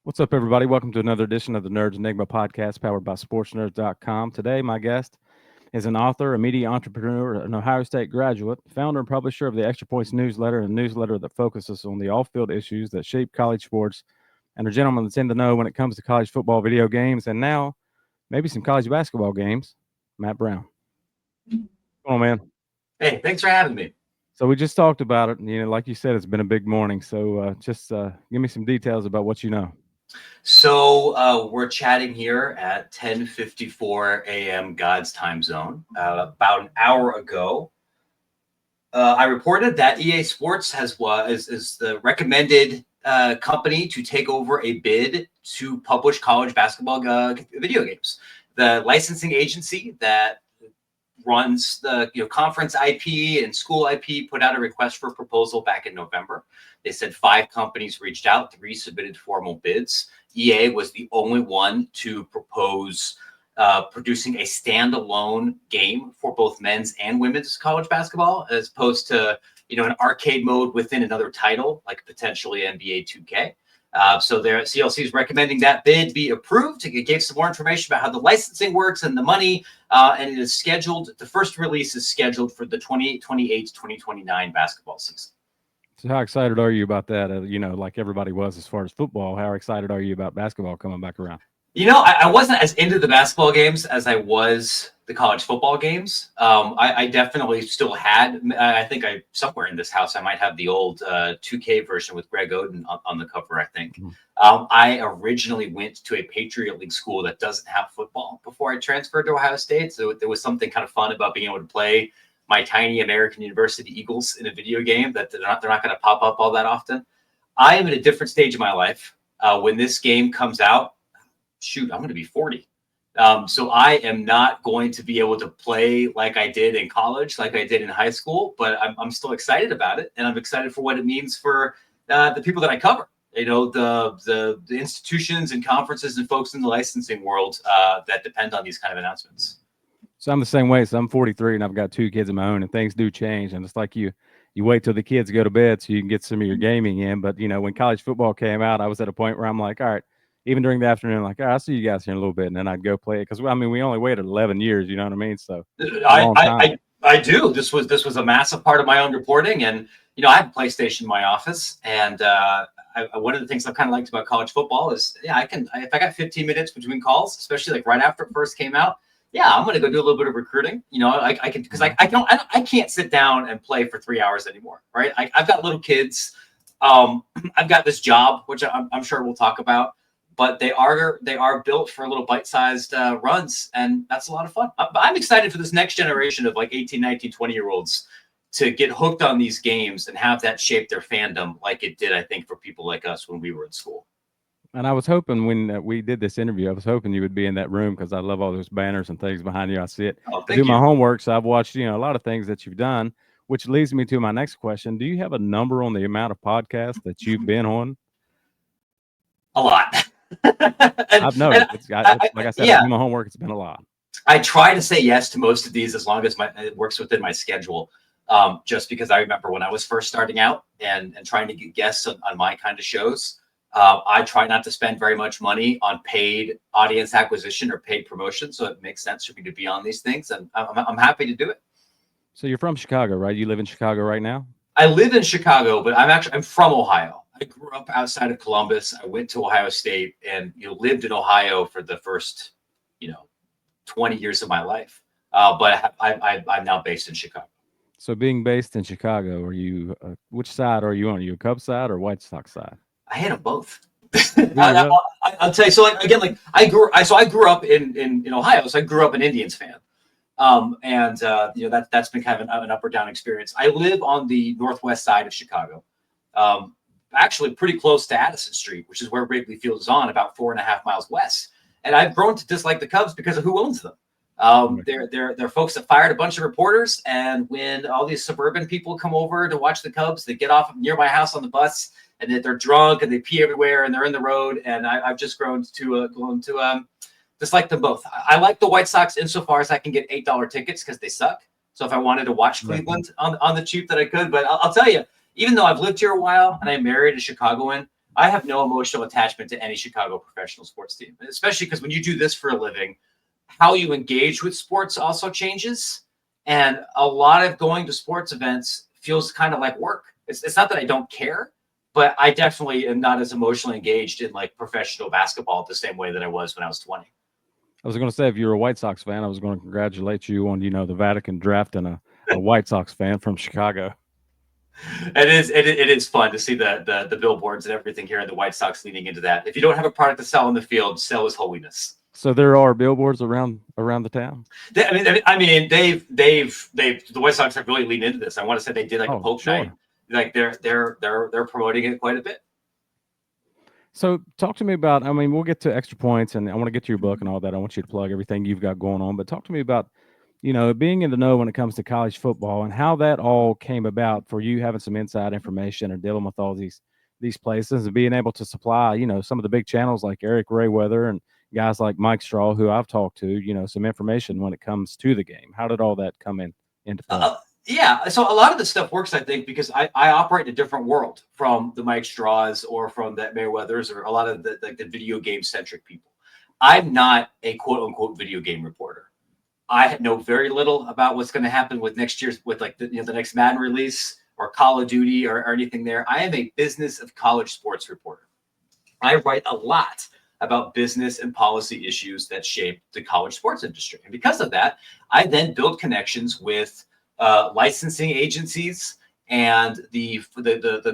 What's up, everybody? Welcome to another edition of the Nerdz Enigma Podcast powered by SportsNerds.com. Today, my guest is an author, a media entrepreneur, an Ohio State graduate, founder and publisher of the Extra Points newsletter, a newsletter that focuses on the off-field issues that shape college sports, and a gentleman that's in the know when it comes to college football, video games, and now maybe some college basketball games, Matt Brown. Come on, man. Hey, thanks for having me. So we just talked about it, and, like you said, it's been a big morning. So just give me some details about what you know. So we're chatting here at 10:54 a.m. God's time zone. About an hour ago, I reported that EA Sports is the recommended company to take over a bid to publish college basketball video games. The licensing agency that runs the conference IP and school IP put out a request for proposal back in November. They said 5 companies reached out, 3 submitted formal bids. EA was the only one to propose producing a standalone game for both men's and women's college basketball, as opposed to an arcade mode within another title, like potentially NBA 2K. So CLC is recommending that bid be approved. It gave some more information about how the licensing works and the money, and it is scheduled. The first release is scheduled for the 2028-2029 basketball season. So how excited are you about that? Like everybody was as far as football, how excited are you about basketball coming back around? I wasn't as into the basketball games as I was the college football games. I definitely still had, I think somewhere in this house, I might have the old 2K version with Greg Oden on the cover, I think. Mm-hmm. I originally went to a Patriot League school that doesn't have football before I transferred to Ohio State. So there was something kind of fun about being able to play my tiny American University Eagles in a video game that they're not going to pop up all that often. I am at a different stage of my life. When this game comes out, I'm going to be 40. So I am not going to be able to play like I did in college, like I did in high school, but I'm still excited about it. And I'm excited for what it means for the people that I cover, the institutions and conferences and folks in the licensing world that depend on these kind of announcements. So I'm the same way. So I'm 43 and I've got 2 kids of my own, and things do change. And it's like you wait till the kids go to bed so you can get some of your gaming in. But, when college football came out, I was at a point where I'm like, all right, even during the afternoon, like, all right, I'll see you guys here in a little bit. And then I'd go play it. Because, we only waited 11 years, you know what I mean? So I do. This was a massive part of my own reporting. And, I have a PlayStation in my office. And one of the things I've kind of liked about college football is, if I got 15 minutes between calls, especially like right after it first came out, I'm going to go do a little bit of recruiting. I can, because I can't sit down and play for 3 hours anymore, right? I've got little kids. I've got this job, which I'm sure we'll talk about, but they are built for little bite-sized runs, and that's a lot of fun. I'm excited for this next generation of like 18, 19, 20-year-olds to get hooked on these games and have that shape their fandom like it did, I think, for people like us when we were in school. And I was hoping when we did this interview, I was hoping you would be in that room because I love all those banners and things behind you. I see it. I do my homework, so I've watched a lot of things that you've done, which leads me to my next question. Do you have a number on the amount of podcasts that you've been on? A lot. I've noticed. Like I said, I do my homework. It's been a lot. I try to say yes to most of these as long as it works within my schedule. Just because I remember when I was first starting out and trying to get guests on my kind of shows. I try not to spend very much money on paid audience acquisition or paid promotion, so it makes sense for me to be on these things, and I'm happy to do it. So you're from Chicago, right? You live in Chicago right now? I live in Chicago, but I'm from Ohio. I grew up outside of Columbus. I went to Ohio State and lived in Ohio for the first 20 years of my life. But I'm now based in Chicago. So being based in Chicago, are you which side are you on? Are you a Cubs side or White Sox side? I had them both. I'll tell you. So I grew up in Ohio, so I grew up an Indians fan. That's been kind of an up or down experience. I live on the northwest side of Chicago, actually pretty close to Addison Street, which is where Wrigley Field is on, about 4.5 miles west. And I've grown to dislike the Cubs because of who owns them. They're folks that fired a bunch of reporters, and when all these suburban people come over to watch the Cubs, they get off near my house on the bus, and they're drunk and they pee everywhere and they're in the road. And I've just grown to dislike them both. I like the White Sox insofar as I can get $8 tickets because they suck. So if I wanted to watch Cleveland on the cheap, that I could. But I'll tell you, even though I've lived here a while and I'm married a Chicagoan, I have no emotional attachment to any Chicago professional sports team, especially because when you do this for a living, how you engage with sports also changes. And a lot of going to sports events feels kind of like work. It's not that I don't care, but I definitely am not as emotionally engaged in like professional basketball the same way that I was when I was 20. I was going to say, if you're a White Sox fan, I was going to congratulate you on, the Vatican drafting a White Sox fan from Chicago. It is fun to see the billboards and everything here, and the White Sox leaning into that. If you don't have a product to sell in the field, sell His Holiness. So there are billboards around the town. The White Sox have really leaned into this. I want to say they did like a Pope night. Like they're promoting it quite a bit. So talk to me about, we'll get to extra points, and I want to get to your book and all that. I want you to plug everything you've got going on, but talk to me about, being in the know when it comes to college football and how that all came about for you, having some inside information and dealing with all these places and being able to supply, some of the big channels like Eric Rayweather and guys like Mike Straw, who I've talked to, some information when it comes to the game. How did all that come into play? Yeah, so a lot of this stuff works, I think, because I operate in a different world from the Mike Straws or from the Mayweathers or a lot of the video game centric people. I'm not a quote unquote video game reporter. I know very little about what's going to happen with next year's with like the next Madden release or Call of Duty or anything there. I am a business of college sports reporter. I write a lot about business and policy issues that shape the college sports industry, and because of that, I then build connections with licensing agencies and the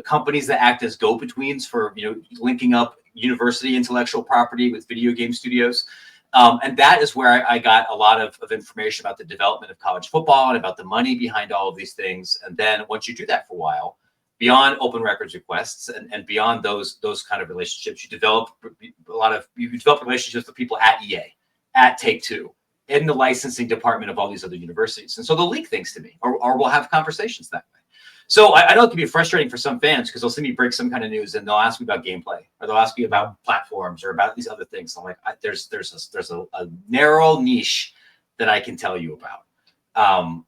companies that act as go-betweens for linking up university intellectual property with video game studios. And that is where I got a lot of information about the development of college football and about the money behind all of these things. And then once you do that for a while, beyond open records requests and beyond those kind of relationships, you develop relationships with people at EA, at Take-Two, in the licensing department of all these other universities. And so they'll leak things to me or we'll have conversations that way. So I know it can be frustrating for some fans because they'll see me break some kind of news and they'll ask me about gameplay or they'll ask me about platforms or about these other things. I'm like, there's a narrow niche that I can tell you about,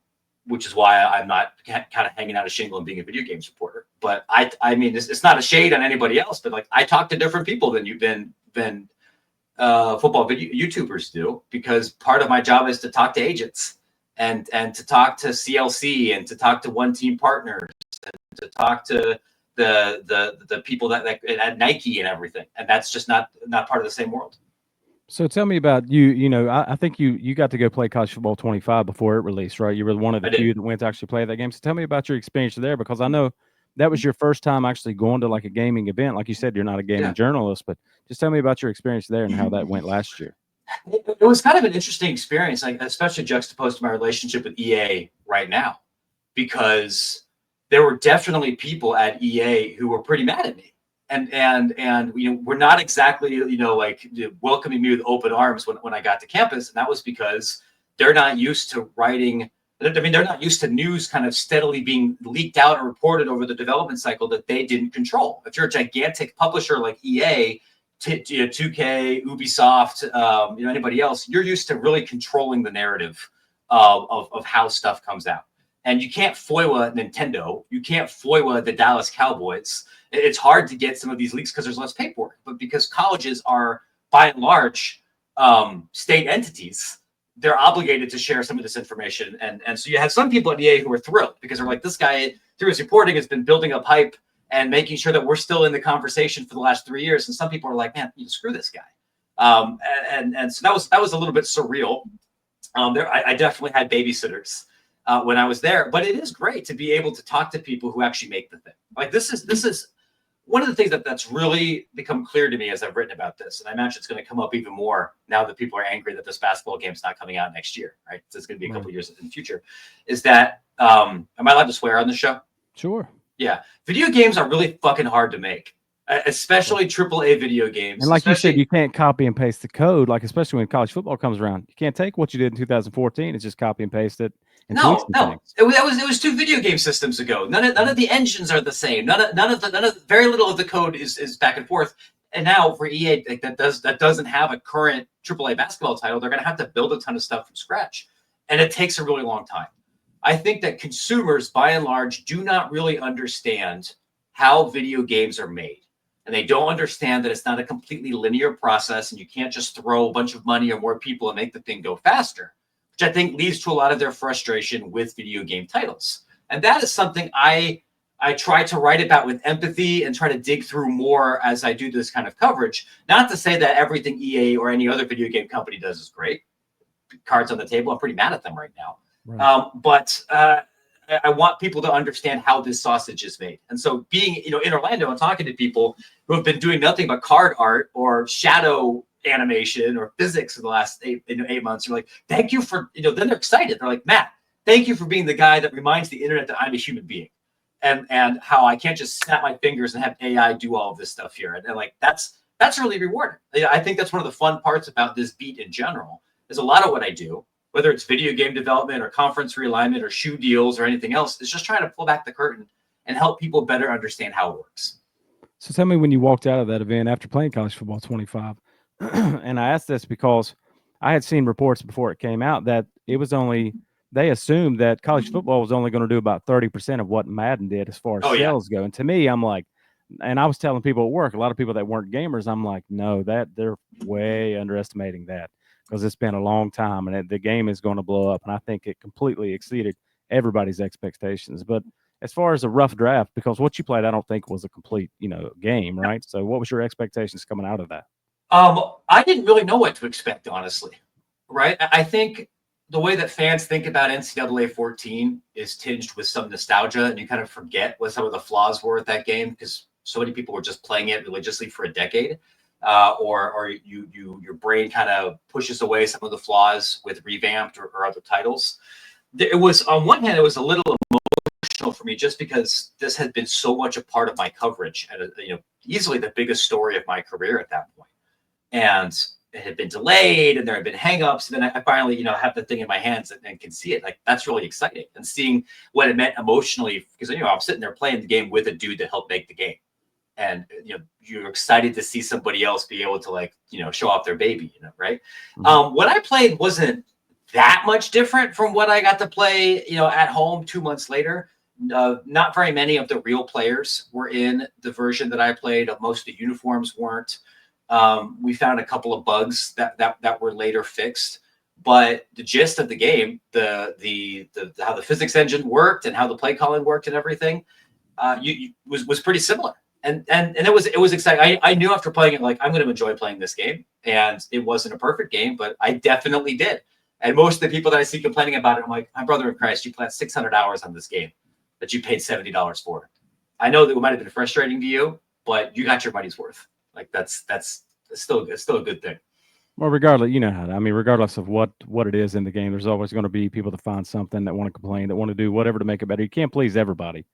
which is why I'm not kind of hanging out a shingle and being a video games reporter. But I mean, it's not a shade on anybody else, but like I talk to different people than you've been football video YouTubers do, because part of my job is to talk to agents and to talk to CLC and to talk to one team partners and to talk to the people that at Nike and everything. And that's just not part of the same world. So tell me about you. I think you got to go play college football 25 before it released, right? You were one of the few that went to actually play that game. So tell me about your experience there, because I know that was your first time actually going to like a gaming event. Like you said, you're not a gaming journalist, but just tell me about your experience there and how that went last year. It was kind of an interesting experience, like especially juxtaposed to my relationship with EA right now, because there were definitely people at EA who were pretty mad at me. And we're not exactly welcoming me with open arms when I got to campus, and that was because they're not used to writing. I mean, they're not used to news kind of steadily being leaked out and reported over the development cycle that they didn't control. If you're a gigantic publisher like EA, 2K, Ubisoft, anybody else, you're used to really controlling the narrative of how stuff comes out. And you can't FOIA Nintendo. You can't FOIA the Dallas Cowboys. It's hard to get some of these leaks because there's less paperwork. But because colleges are, by and large, state entities, they're obligated to share some of this information. And so you have some people at EA who are thrilled because they're like, this guy, through his reporting, has been building up hype and making sure that we're still in the conversation for the last 3 years. And some people are like, man, screw this guy. And so that was a little bit surreal. I definitely had babysitters when I was there, but it is great to be able to talk to people who actually make the thing. Like this is one of the things that's really become clear to me as I've written about this, and I imagine it's going to come up even more now that people are angry that this basketball game is not coming out next year, right? So it's going to be a couple of years in the future. Is that, am I allowed to swear on the show? Sure. Yeah. Video games are really fucking hard to make, especially AAA video games. And like you said, you can't copy and paste the code, like especially when college football comes around. You can't take what you did in 2014 and just copy and paste it. No. It was 2 video game systems ago. None of the engines are the same. Very little of the code is back and forth. And now for EA that doesn't have a current AAA basketball title, they're going to have to build a ton of stuff from scratch, and it takes a really long time. I think that consumers, by and large, do not really understand how video games are made. and they don't understand that it's not a completely linear process and you can't just throw a bunch of money or more people and make the thing go faster, which I think leads to a lot of their frustration with video game titles. And that is something I try to write about with empathy and try to dig through more as I do this kind of coverage. Not to say that everything EA or any other video game company does is great. Cards on the table, I'm pretty mad at them right now. Right. But I want people to understand how this sausage is made. And so being, in Orlando and talking to people who have been doing nothing but card art or shadow animation or physics in the last 8 months, you're like, thank you for, then they're excited. They're like, Matt, thank you for being the guy that reminds the internet that I'm a human being and how I can't just snap my fingers and have AI do all of this stuff here. And like, that's really rewarding. I think that's one of the fun parts about this beat in general is a lot of what I do, whether it's video game development or conference realignment or shoe deals or anything else, is just trying to pull back the curtain and help people better understand how it works. So tell me when you walked out of that event after playing college football 25, and I asked this because I had seen reports before it came out that it was only, they assumed that college football was only going to do about 30% of what Madden did as far as sales go. And to me, I'm like, and I was telling people at work, a lot of people that weren't gamers, I'm like, no, that they're way underestimating that. Because it's been a long time and the game is going to blow up. And I think it completely exceeded everybody's expectations. But as far as a rough draft, because what you played, I don't think was a complete, game, right? So what was your expectations coming out of that? I didn't really know what to expect, honestly, right? I think the way that fans think about NCAA 14 is tinged with some nostalgia, and you kind of forget what some of the flaws were at that game because so many people were just playing it religiously for a decade. Or your brain kind of pushes away some of the flaws with revamped or other titles. It was, on one hand, it was a little emotional for me just because this had been so much a part of my coverage and easily the biggest story of my career at that point. And it had been delayed and there had been hangups. And then I finally, have the thing in my hands and can see it. Like, that's really exciting. And seeing what it meant emotionally, because, I'm sitting there playing the game with a dude that helped make the game. And you're excited to see somebody else be able to show off their baby, right? Mm-hmm. What I played wasn't that much different from what I got to play, at home 2 months later. Not very many of the real players were in the version that I played. Most of the uniforms weren't. We found a couple of bugs that were later fixed, but the gist of the game, the how the physics engine worked and how the play calling worked and everything, was pretty similar. And it was exciting. I knew after playing it, I'm going to enjoy playing this game. And it wasn't a perfect game, but I definitely did. And most of the people that I see complaining about it, I'm like, my brother in Christ, you played 600 hours on this game that you paid $70 for. I know that it might have been frustrating to you, but you got your money's worth. That's still a good thing. Well, regardless, regardless of what it is in the game, there's always going to be people that find something, that want to complain, that want to do whatever to make it better. You can't please everybody.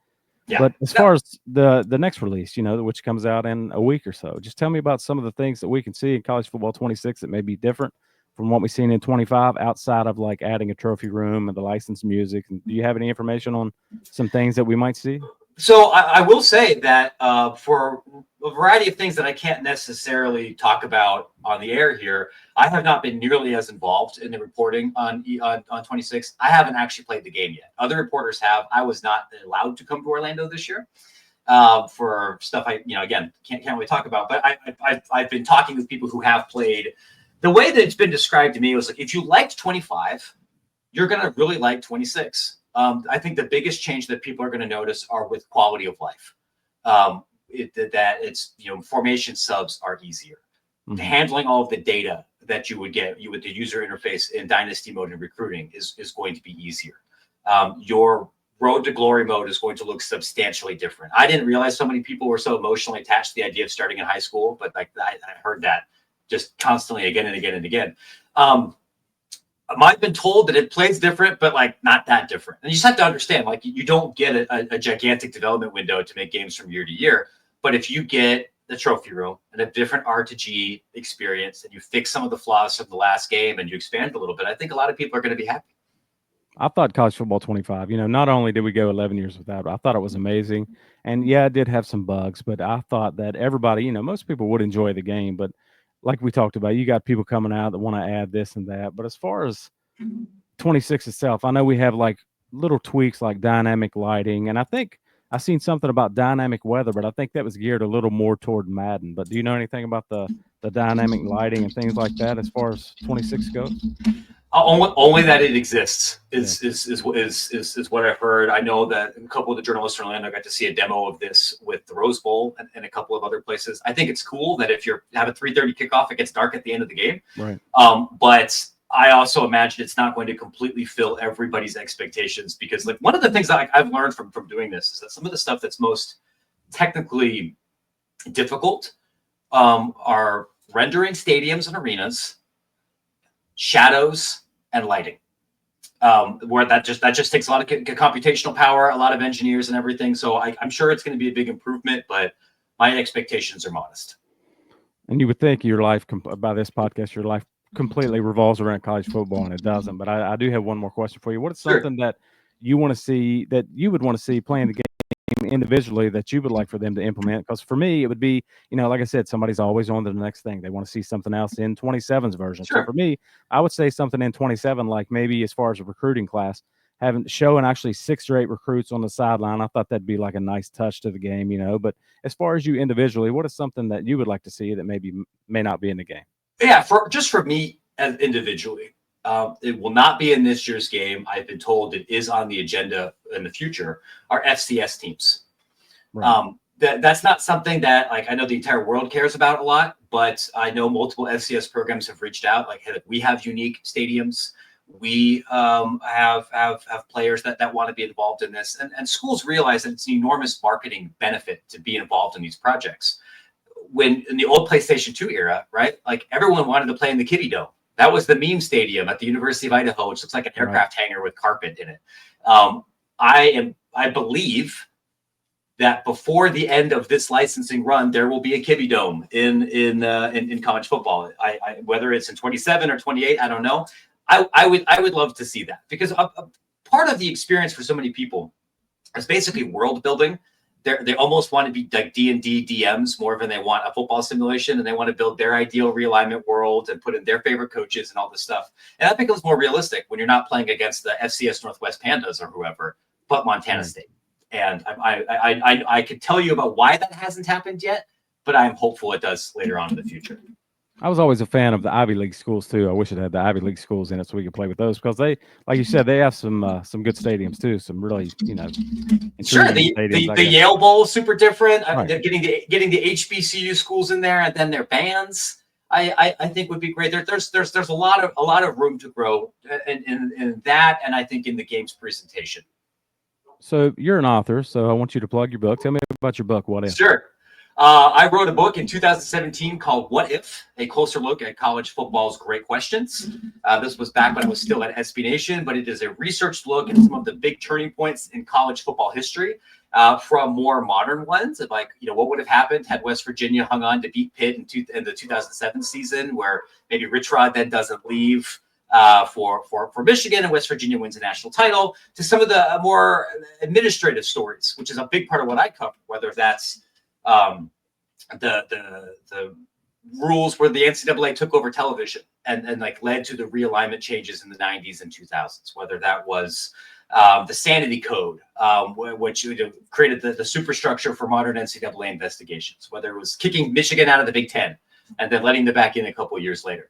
Yeah. But as far as the next release, which comes out in a week or so, just tell me about some of the things that we can see in college football 26 that may be different from what we've seen in 25 outside of adding a trophy room and the licensed music. And do you have any information on some things that we might see? So I will say that for a variety of things that I can't necessarily talk about on the air here, I have not been nearly as involved in the reporting on 26. I haven't actually played the game yet. Other reporters have. I was not allowed to come to Orlando this year for stuff I, again, can't really talk about. But I've been talking with people who have played. The way that it's been described to me was if you liked 25, you're going to really like 26. I think the biggest change that people are going to notice are with quality of life. That it's, formation subs are easier. Mm-hmm. Handling all of the data that you would get with the user interface in Dynasty mode and recruiting is going to be easier. Your Road to Glory mode is going to look substantially different. I didn't realize so many people were so emotionally attached to the idea of starting in high school, but I heard that just constantly again and again and again. I've been told that it plays different, but not that different. And you just have to understand, you don't get a gigantic development window to make games from year to year. But if you get the trophy room and a different R2G experience and you fix some of the flaws from the last game and you expand a little bit, I think a lot of people are going to be happy. I thought college football 25, not only did we go 11 years without it, I thought it was amazing. And yeah, it did have some bugs, but I thought that everybody, most people would enjoy the game. But like we talked about, you got people coming out that want to add this and that. But as far as 26 itself, I know we have little tweaks like dynamic lighting. And I think I seen something about dynamic weather, but I think that was geared a little more toward Madden. But do you know anything about the dynamic lighting and things like that as far as 26 goes? Only that it exists Yeah. is what I've heard. I know that a couple of the journalists in Orlando got to see a demo of this with the Rose Bowl and a couple of other places. I think it's cool that if you have a 3:30 kickoff, it gets dark at the end of the game. Right. But I also imagine it's not going to completely fill everybody's expectations, because like one of the things that I've learned from doing this is that some of the stuff that's most technically difficult are rendering stadiums and arenas, shadows, and lighting. Where that just takes a lot of computational power, a lot of engineers and everything. So I'm sure it's going to be a big improvement, but my expectations are modest. And you would think your life, by this podcast, your life completely revolves around college football, and it doesn't. But I do have one more question for you. What is something that you want to see, that you would want to see playing the game individually, that you would like for them to implement? Because for me, it would be, like I said, somebody's always on to the next thing. They want to see something else in 27's version. Sure. So for me, I would say something in 27, like maybe as far as a recruiting class, showing actually 6 or 8 recruits on the sideline. I thought that'd be like a nice touch to the game, But as far as you individually, what is something that you would like to see that maybe may not be in the game? Yeah, for me as individually, it will not be in this year's game. I've been told it is on the agenda in the future. Our FCS teams. Right. That's not something that I know the entire world cares about a lot, but I know multiple FCS programs have reached out. Like, hey, we have unique stadiums. We have players that want to be involved in this, and schools realize that it's an enormous marketing benefit to be involved in these projects. When in the old PlayStation 2 era, right? Like everyone wanted to play in the Kiddie Dome. That was the meme stadium at the University of Idaho, which looks like an aircraft hangar with carpet in it. I believe that before the end of this licensing run, there will be a Kiddie Dome in college football. Whether it's in 27 or 28, I don't know. I would love to see that, because a part of the experience for so many people is basically world building. They almost want to be like D&D DMs more than they want a football simulation, and they want to build their ideal realignment world and put in their favorite coaches and all this stuff. And that becomes more realistic when you're not playing against the FCS Northwest Pandas or whoever, but Montana State. And I could tell you about why that hasn't happened yet, but I'm hopeful it does later on in the future. I was always a fan of the Ivy League schools too. I wish it had the Ivy League schools in it so we could play with those, because they, like you said, they have some good stadiums too. Some really, Sure. The Yale Bowl is super different. Right. Getting the HBCU schools in there, and then their bands, I think would be great. There's a lot of room to grow in that, and I think in the game's presentation. So you're an author, so I want you to plug your book. Tell me about your book. What If? Sure. I wrote a book in 2017 called What If? A Closer Look at College Football's Great Questions. This was back when I was still at SB Nation, but it is a research look at some of the big turning points in college football history, from more modern ones of what would have happened had West Virginia hung on to beat Pitt in the 2007 season, where maybe Rich Rod then doesn't leave for Michigan, and West Virginia wins a national title, to some of the more administrative stories, which is a big part of what I cover, whether that's the rules where the NCAA took over television and led to the realignment changes in the 90s and 2000s, whether that was the sanity code, which created the superstructure for modern NCAA investigations, whether it was kicking Michigan out of the Big Ten and then letting them back in a couple of years later.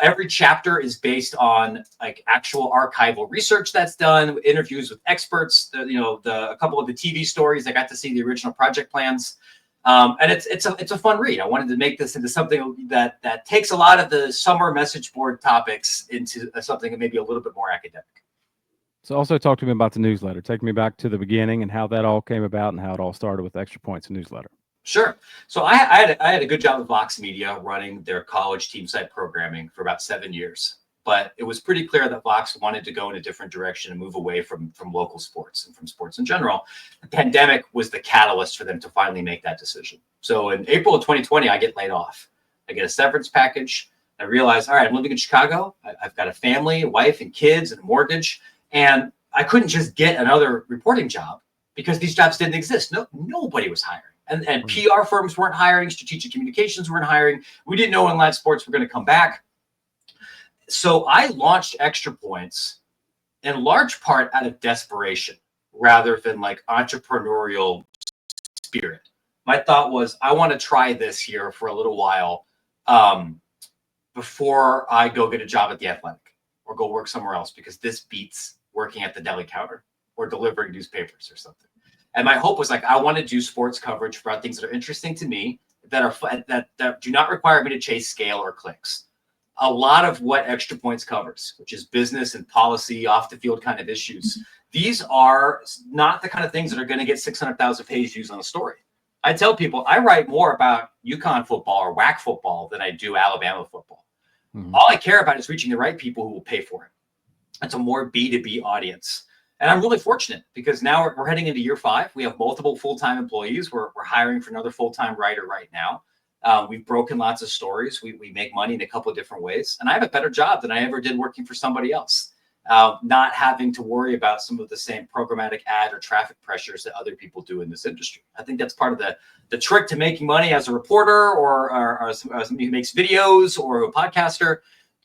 Every chapter is based on actual archival research that's done, interviews with experts, a couple of the TV stories. I got to see the original project plans. And it's a fun read. I wanted to make this into something that takes a lot of the summer message board topics into something that maybe a little bit more academic. So also talk to me about the newsletter. Take me back to the beginning and how that all came about and how it all started with Extra Points newsletter. Sure. So I had a good job at Vox Media running their college team site programming for about 7 years. But it was pretty clear that Vox wanted to go in a different direction and move away from local sports and from sports in general. The pandemic was the catalyst for them to finally make that decision. So in April of 2020, I get laid off. I get a severance package. I realize, all right, I'm living in Chicago. I've got a family, a wife and kids and a mortgage. And I couldn't just get another reporting job because these jobs didn't exist. Nobody was hiring. And PR firms weren't hiring. Strategic communications weren't hiring. We didn't know when live sports were going to come back. So I launched Extra Points in large part out of desperation. rather than like entrepreneurial spirit. My thought was, I want to try this here for a little while before I go get a job at the Athletic or go work somewhere else, because this beats working at the deli counter or delivering newspapers or something. And my hope was like, I want to do sports coverage about things that are interesting to me, that are that do not require me to chase scale or clicks. A lot of what Extra Points covers, which is business and policy, off the field kind of issues, these are not the kind of things that are going to get 600,000 page views on a story. I tell people I write more about UConn football or WAC football than I do Alabama football. Mm-hmm. All I care about is reaching the right people who will pay for it. It's a more B2B audience. And I'm really fortunate because now we're heading into year 5. We have multiple full-time employees. We're hiring for another full-time writer right now. We've broken lots of stories. We make money in a couple of different ways. And I have a better job than I ever did working for somebody else, not having to worry about some of the same programmatic ad or traffic pressures that other people do in this industry. I think that's part of the trick to making money as a reporter or somebody who makes videos or a podcaster.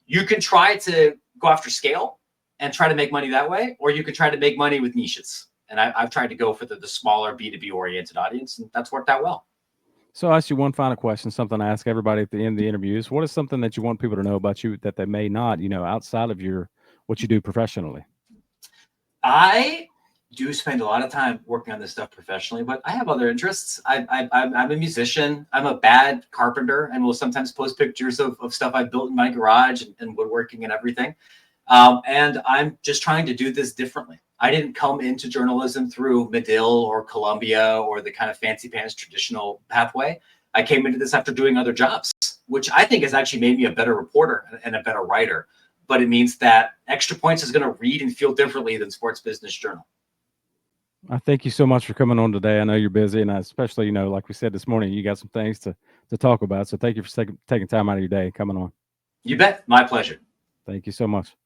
You can try to go after scale and try to make money that way, or you could try to make money with niches. And I've tried to go for the smaller B2B oriented audience, and that's worked out well. So I'll ask you one final question, something I ask everybody at the end of the interviews. What is something that you want people to know about you that they may not, outside of what you do professionally? I do spend a lot of time working on this stuff professionally, but I have other interests. I'm a musician. I'm a bad carpenter and will sometimes post pictures of stuff I built in my garage and woodworking and everything. And I'm just trying to do this differently. I didn't come into journalism through Medill or Columbia or the kind of fancy pants traditional pathway. I came into this after doing other jobs, which I think has actually made me a better reporter and a better writer. But it means that Extra Points is going to read and feel differently than Sports Business Journal. I thank you so much for coming on today. I know you're busy, and especially, like we said this morning, you got some things to talk about. So thank you for taking time out of your day and coming on. You bet. My pleasure. Thank you so much.